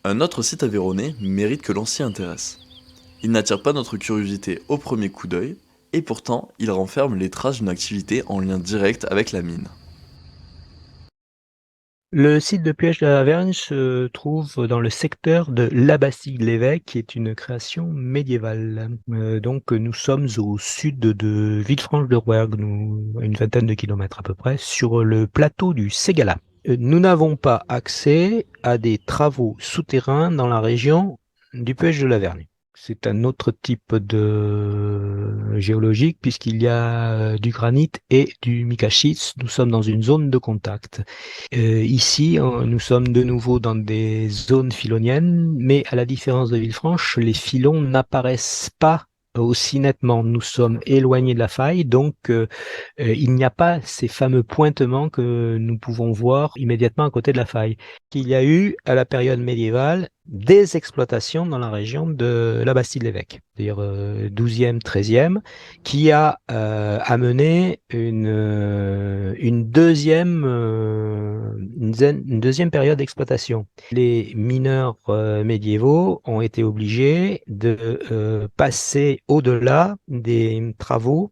Un autre site aveyronnais mérite que l'on s'y intéresse. Il n'attire pas notre curiosité au premier coup d'œil, et pourtant il renferme les traces d'une activité en lien direct avec la mine. Le site de Puech de la Vergne se trouve dans le secteur de Labastide-l'Évêque, qui est une création médiévale. Donc nous sommes au sud de Villefranche-de-Rouergue, à une vingtaine de kilomètres à peu près, sur le plateau du Ségala. Nous n'avons pas accès à des travaux souterrains dans la région du Puech de la Vergne. C'est un autre type de géologique puisqu'il y a du granit et du mica schiste. Nous sommes dans une zone de contact. Ici, nous sommes de nouveau dans des zones filoniennes, mais à la différence de Villefranche, les filons n'apparaissent pas aussi nettement. Nous sommes éloignés de la faille, donc il n'y a pas ces fameux pointements que nous pouvons voir immédiatement à côté de la faille. Il y a eu, à la période médiévale, des exploitations dans la région de la Bastide-l'Évêque, c'est-à-dire 12e, 13e, qui a amené une deuxième période d'exploitation. Les mineurs médiévaux ont été obligés de passer au-delà des travaux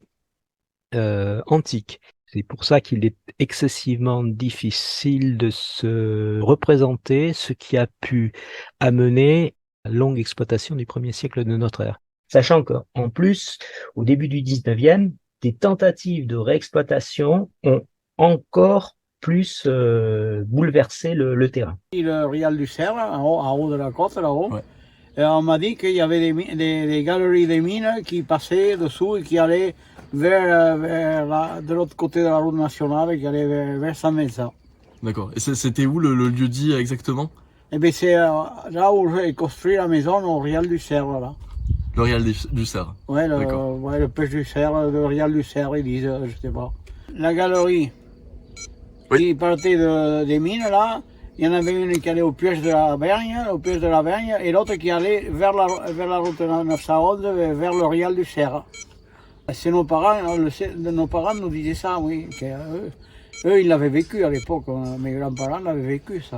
antiques. C'est pour ça qu'il est excessivement difficile de se représenter ce qui a pu amener la longue exploitation du premier siècle de notre ère. Sachant qu'en plus, au début du 19e, des tentatives de réexploitation ont encore plus bouleversé le terrain. Le Rial du Cerf, en haut de la côte, là-haut. Ouais. Et on m'a dit qu'il y avait des galeries de mines qui passaient dessous et qui allaient de l'autre côté de la route nationale et qui allaient vers San Mesa. D'accord. Et c'était où le lieu dit exactement? Et bien c'est là où j'ai construit la maison, au Rial du Cerf, là. Le Rial du Cerf. Ouais, D'accord. le pêche du Cerf, le Rial du Cerf, ils disent, je sais pas. La galerie Oui. qui partait des mines, là, il y en avait une qui allait au piège de la Vergne, et l'autre qui allait vers la route 911, vers le Rial du Cerf. C'est nos parents nous disaient ça, oui. Eux, ils l'avaient vécu à l'époque, mes grands-parents l'avaient vécu, ça.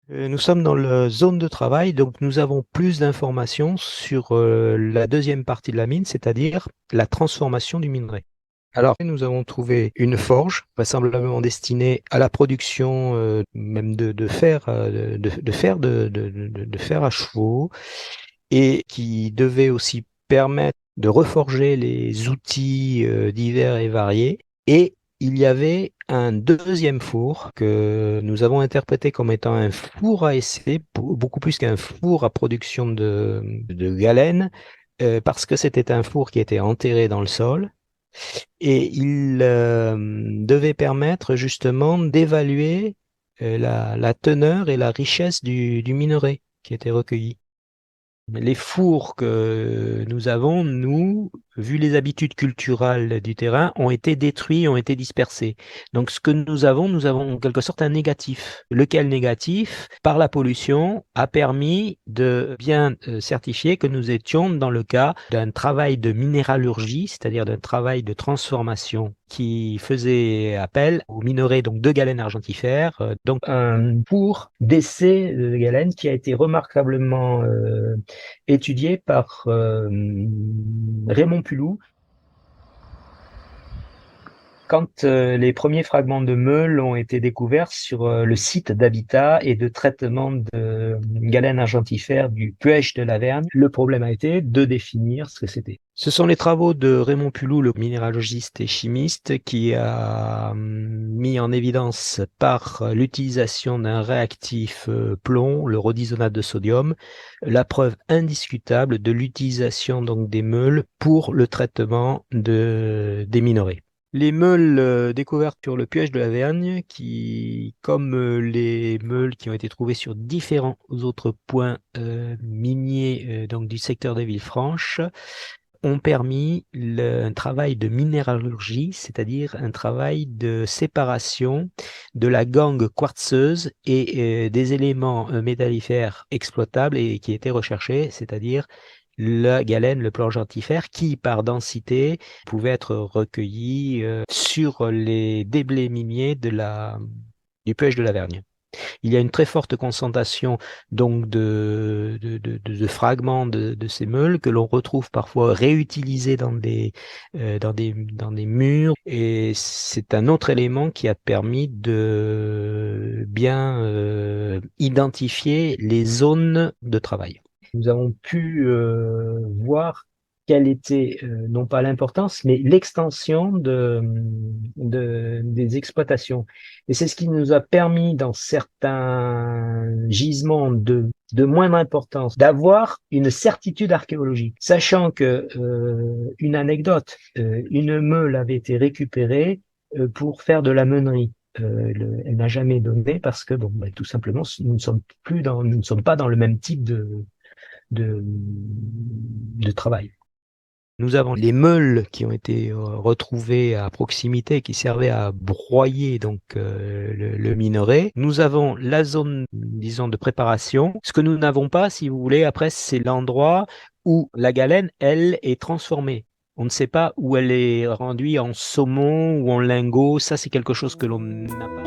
Nous sommes dans la zone de travail, donc nous avons plus d'informations sur la deuxième partie de la mine, c'est-à-dire la transformation du minerai. Alors, nous avons trouvé une forge, vraisemblablement destinée à la production même de fer, de fer à chevaux, et qui devait aussi permettre de reforger les outils divers et variés. Et il y avait un deuxième four que nous avons interprété comme étant un four à essai, beaucoup plus qu'un four à production de galène, parce que c'était un four qui était enterré dans le sol et il devait permettre justement d'évaluer la teneur et la richesse du minerai qui était recueilli. Les fours que nous avons, nous, vu les habitudes culturelles du terrain, ont été détruits, ont été dispersés. Donc ce que nous avons en quelque sorte un négatif. Lequel négatif, par la pollution, a permis de bien certifier que nous étions dans le cas d'un travail de minéralurgie, c'est-à-dire d'un travail de transformation qui faisait appel aux minerais donc de galène argentifère, donc un four d'essai de galène qui a été remarquablement étudié par Raymond Pulou. Quand les premiers fragments de meule ont été découverts sur le site d'habitat et de traitement de galène argentifère du Puech de la Vergne, le problème a été de définir ce que c'était. Ce sont les travaux de Raymond Pulou, le minéralogiste et chimiste, qui a mis en évidence par l'utilisation d'un réactif plomb, le rhodisonate de sodium, la preuve indiscutable de l'utilisation donc des meules pour le traitement des minerais. Les meules découvertes sur le Puech de la Vergne, qui, comme les meules qui ont été trouvées sur différents autres points miniers donc du secteur des Villefranches, ont permis un travail de minéralurgie, c'est-à-dire un travail de séparation de la gangue quartzeuse et des éléments métallifères exploitables et qui étaient recherchés, c'est-à-dire la galène, le planche artifère, qui par densité pouvait être recueilli sur les déblais miniers du péage de la Vergne. Il y a une très forte concentration donc de fragments de ces meules que l'on retrouve parfois réutilisés dans des murs. Et c'est un autre élément qui a permis de bien identifier les zones de travail. Nous avons pu voir quelle était non pas l'importance, mais l'extension des exploitations. Et c'est ce qui nous a permis, dans certains gisements de moindre importance, d'avoir une certitude archéologique. Sachant que, une anecdote, une meule avait été récupérée pour faire de la meunerie. Elle n'a jamais donné parce que, tout simplement, nous ne sommes pas dans le même type de travail. Nous avons les meules qui ont été retrouvées à proximité, qui servaient à broyer donc le minerai. Nous avons la zone, disons, de préparation. Ce que nous n'avons pas, si vous voulez, après, c'est l'endroit où la galène, elle, est transformée. On ne sait pas où elle est rendue en saumon ou en lingot. Ça, c'est quelque chose que l'on n'a pas.